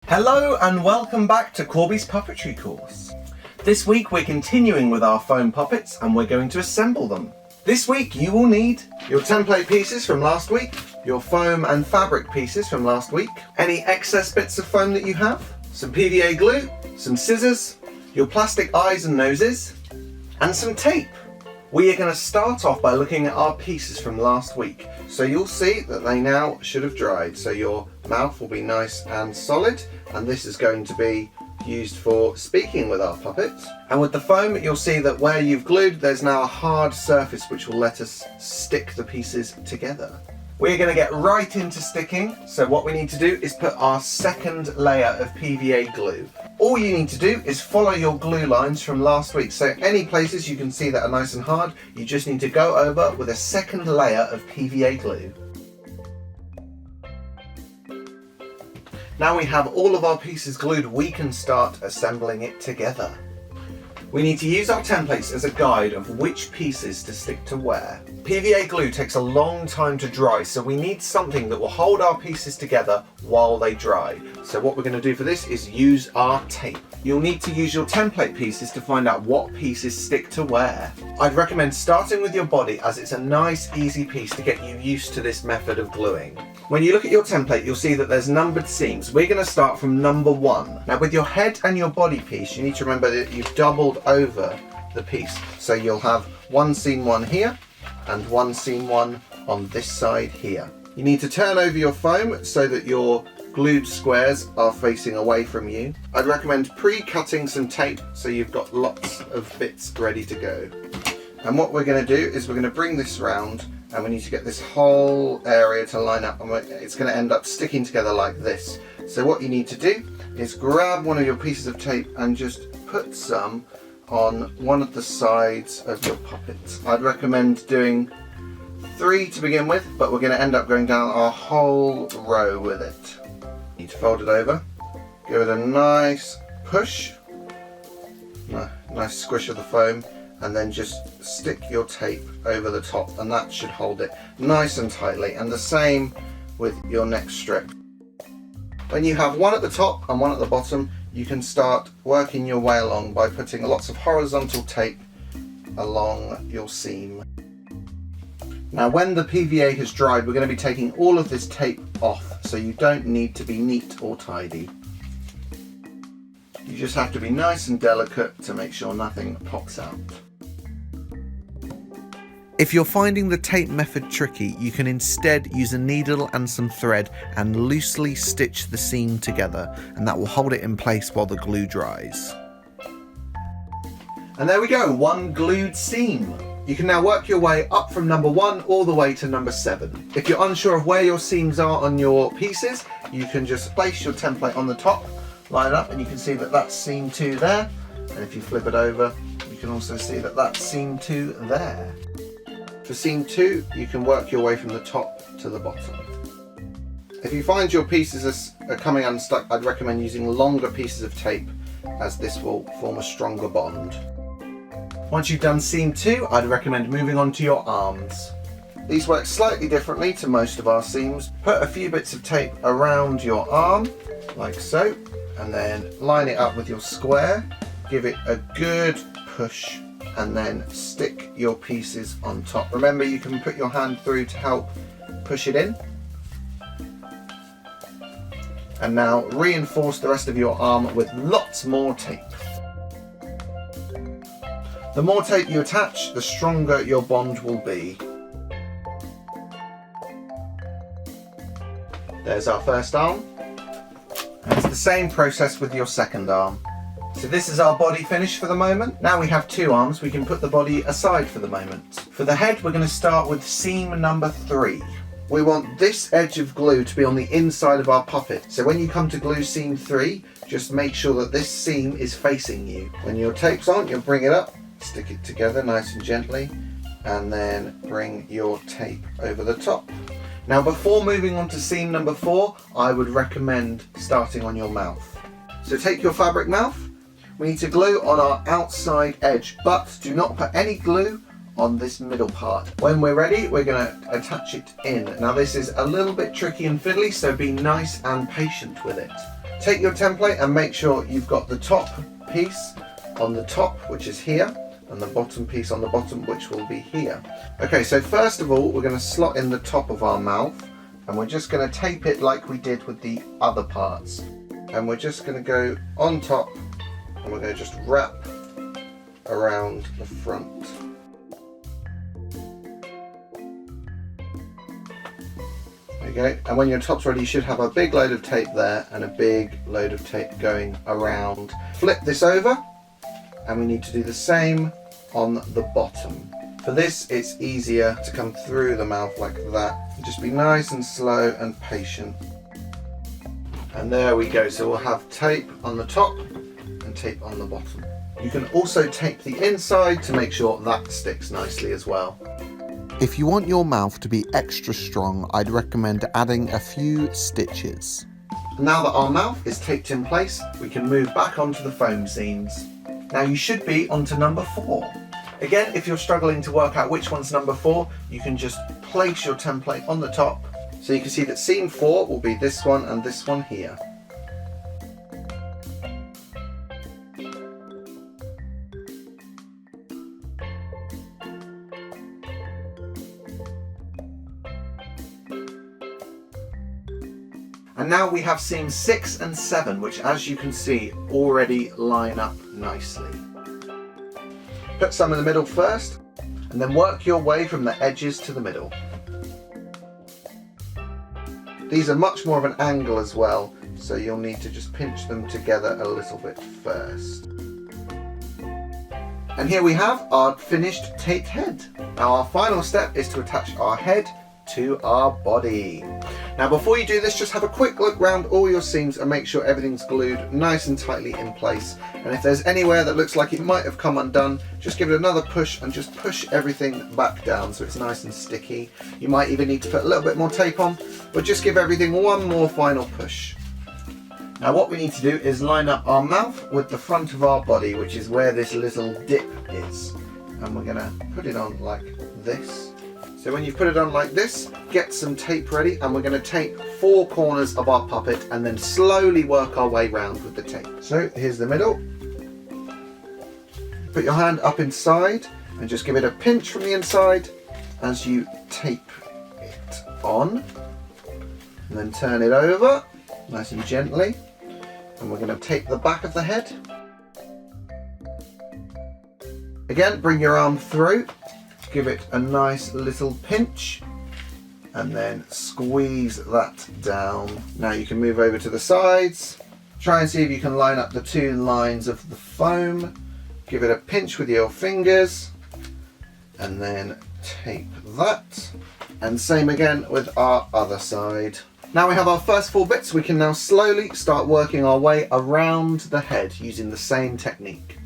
Hello and welcome back to Corby's puppetry course. This week we're continuing with our foam puppets and we're going to assemble them. This week you will need your template pieces from last week, your foam and fabric pieces from last week, any excess bits of foam that you have, some PVA glue, some scissors, your plastic eyes and noses, and some tape. We are going to start off by looking at our pieces from last week. So you'll see that they now should have dried. So your mouth will be nice and solid, and this is going to be used for speaking with our puppet. And with the foam, you'll see that where you've glued, there's now a hard surface which will let us stick the pieces together. We're going to get right into sticking. So what we need to do is put our second layer of PVA glue. All you need to do is follow your glue lines from last week. So any places you can see that are nice and hard, you just need to go over with a second layer of PVA glue. Now we have all of our pieces glued, we can start assembling it together. We need to use our templates as a guide of which pieces to stick to where. PVA glue takes a long time to dry, so we need something that will hold our pieces together while they dry. So what we're going to do for this is use our tape. You'll need to use your template pieces to find out what pieces stick to where. I'd recommend starting with your body as it's a nice easy piece to get you used to this method of gluing. When you look at your template, you'll see that there's numbered seams. We're going to start from number 1. Now with your head and your body piece, you need to remember that you've doubled over the piece. So you'll have one seam 1 here and one seam 1 on this side here. You need to turn over your foam so that your glued squares are facing away from you. I'd recommend pre-cutting some tape so you've got lots of bits ready to go. And what we're going to do is we're going to bring this round, and we need to get this whole area to line up, and it's going to end up sticking together like this. So what you need to do is grab one of your pieces of tape and just put some on one of the sides of your puppet. I'd recommend doing 3 to begin with, but we're going to end up going down our whole row with it. You need to fold it over, give it a nice push, nice squish of the foam, and then just stick your tape over the top, and that should hold it nice and tightly. And the same with your next strip. When you have one at the top and one at the bottom, you can start working your way along by putting lots of horizontal tape along your seam. Now when the PVA has dried, we're going to be taking all of this tape off, so you don't need to be neat or tidy. You just have to be nice and delicate to make sure nothing pops out. If you're finding the tape method tricky, you can instead use a needle and some thread and loosely stitch the seam together, and that will hold it in place while the glue dries. And there we go, one glued seam. You can now work your way up from number 1 all the way to number 7. If you're unsure of where your seams are on your pieces, you can just place your template on the top, line it up, and you can see that that's seam 2 there. And if you flip it over, you can also see that that's seam 2 there. For seam 2, you can work your way from the top to the bottom. If you find your pieces are coming unstuck, I'd recommend using longer pieces of tape, as this will form a stronger bond. Once you've done seam 2, I'd recommend moving on to your arms. These work slightly differently to most of our seams. Put a few bits of tape around your arm, like so, and then line it up with your square. Give it a good push, and then stick your pieces on top. Remember, you can put your hand through to help push it in. And now reinforce the rest of your arm with lots more tape. The more tape you attach, the stronger your bond will be. There's our first arm. And it's the same process with your second arm. So this is our body finish for the moment. Now we have 2 arms, we can put the body aside for the moment. For the head, we're going to start with seam number 3. We want this edge of glue to be on the inside of our puppet. So when you come to glue seam 3, just make sure that this seam is facing you. When your tape's on, you'll bring it up, stick it together nice and gently, and then bring your tape over the top. Now before moving on to seam number 4, I would recommend starting on your mouth. So take your fabric mouth. We need to glue on our outside edge, but do not put any glue on this middle part. When we're ready, we're going to attach it in. Now this is a little bit tricky and fiddly, so be nice and patient with it. Take your template and make sure you've got the top piece on the top, which is here, and the bottom piece on the bottom, which will be here. Okay, so first of all, we're going to slot in the top of our mouth, and we're just going to tape it like we did with the other parts. And we're just going to go on top, and we're going to just wrap around the front. There you go. And when your top's ready, you should have a big load of tape there and a big load of tape going around. Flip this over, and we need to do the same on the bottom. For this, it's easier to come through the mouth like that. Just be nice and slow and patient. And there we go. So we'll have tape on the top and tape on the bottom. You can also tape the inside to make sure that sticks nicely as well. If you want your mouth to be extra strong, I'd recommend adding a few stitches. Now that our mouth is taped in place, we can move back onto the foam seams. Now you should be onto number 4. Again, if you're struggling to work out which one's number 4, you can just place your template on the top. So you can see that seam 4 will be this one and this one here. And now we have seams 6 and 7, which, as you can see, already line up nicely. Put some in the middle first, and then work your way from the edges to the middle. These are much more of an angle as well, so you'll need to just pinch them together a little bit first. And here we have our finished taped head. Now our final step is to attach our head to our body. Now before you do this, just have a quick look round all your seams and make sure everything's glued nice and tightly in place. And if there's anywhere that looks like it might have come undone, just give it another push and just push everything back down so it's nice and sticky. You might even need to put a little bit more tape on, but just give everything one more final push. Now what we need to do is line up our mouth with the front of our body, which is where this little dip is. And we're going to put it on like this. So when you've put it on like this, get some tape ready, and we're going to tape 4 corners of our puppet and then slowly work our way round with the tape. So here's the middle. Put your hand up inside and just give it a pinch from the inside as you tape it on. And then turn it over nice and gently. And we're going to tape the back of the head. Again, bring your arm through. Give it a nice little pinch and then squeeze that down. Now you can move over to the sides. Try and see if you can line up the 2 lines of the foam. Give it a pinch with your fingers and then tape that. And same again with our other side. Now we have our first 4 bits. We can now slowly start working our way around the head using the same technique.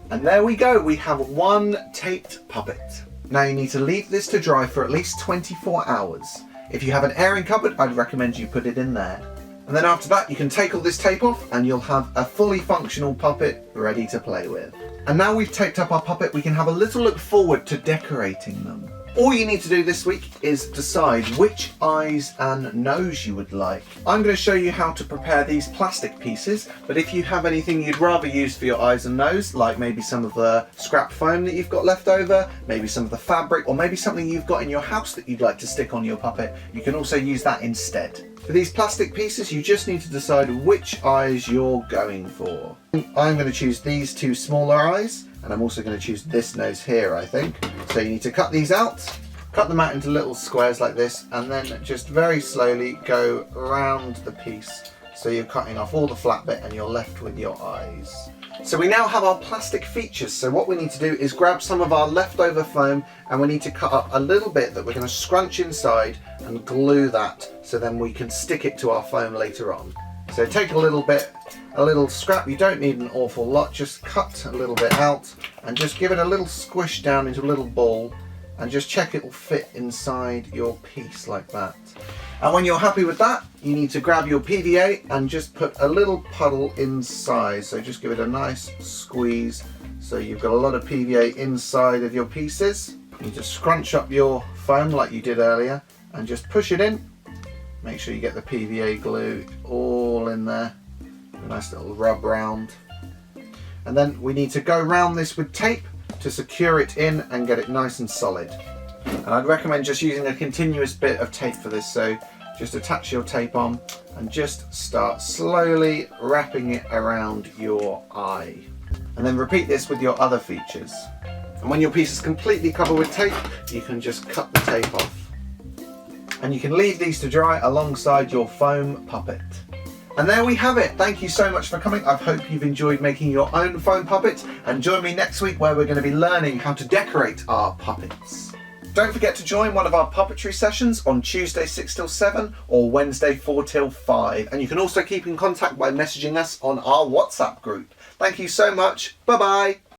And there we go, we have one taped puppet. Now you need to leave this to dry for at least 24 hours. If you have an airing cupboard, I'd recommend you put it in there. And then after that, you can take all this tape off and you'll have a fully functional puppet ready to play with. And now we've taped up our puppet, we can have a little look forward to decorating them. All you need to do this week is decide which eyes and nose you would like. I'm going to show you how to prepare these plastic pieces, but if you have anything you'd rather use for your eyes and nose, like maybe some of the scrap foam that you've got left over, maybe some of the fabric, or maybe something you've got in your house that you'd like to stick on your puppet, you can also use that instead. For these plastic pieces, you just need to decide which eyes you're going for. I'm going to choose these 2 smaller eyes, and I'm also going to choose this nose here, I think. So you need to cut these out, cut them out into little squares like this, and then just very slowly go around the piece. So you're cutting off all the flat bit and you're left with your eyes. So we now have our plastic features. So what we need to do is grab some of our leftover foam and we need to cut up a little bit that we're going to scrunch inside and glue that so then we can stick it to our foam later on. So take a little bit, a little scrap, you don't need an awful lot, just cut a little bit out and just give it a little squish down into a little ball and just check it will fit inside your piece like that. And when you're happy with that, you need to grab your PVA and just put a little puddle inside. So just give it a nice squeeze so you've got a lot of PVA inside of your pieces. You need to scrunch up your foam like you did earlier and just push it in. Make sure you get the PVA glue all in there. A nice little rub round. And then we need to go round this with tape to secure it in and get it nice and solid. And I'd recommend just using a continuous bit of tape for this, so just attach your tape on and just start slowly wrapping it around your eye. And then repeat this with your other features. And when your piece is completely covered with tape, you can just cut the tape off. And you can leave these to dry alongside your foam puppet. And there we have it. Thank you so much for coming. I hope you've enjoyed making your own foam puppet, and join me next week where we're going to be learning how to decorate our puppets. Don't forget to join one of our puppetry sessions on Tuesday 6 till 7 or Wednesday 4 till 5. And you can also keep in contact by messaging us on our WhatsApp group. Thank you so much. Bye bye.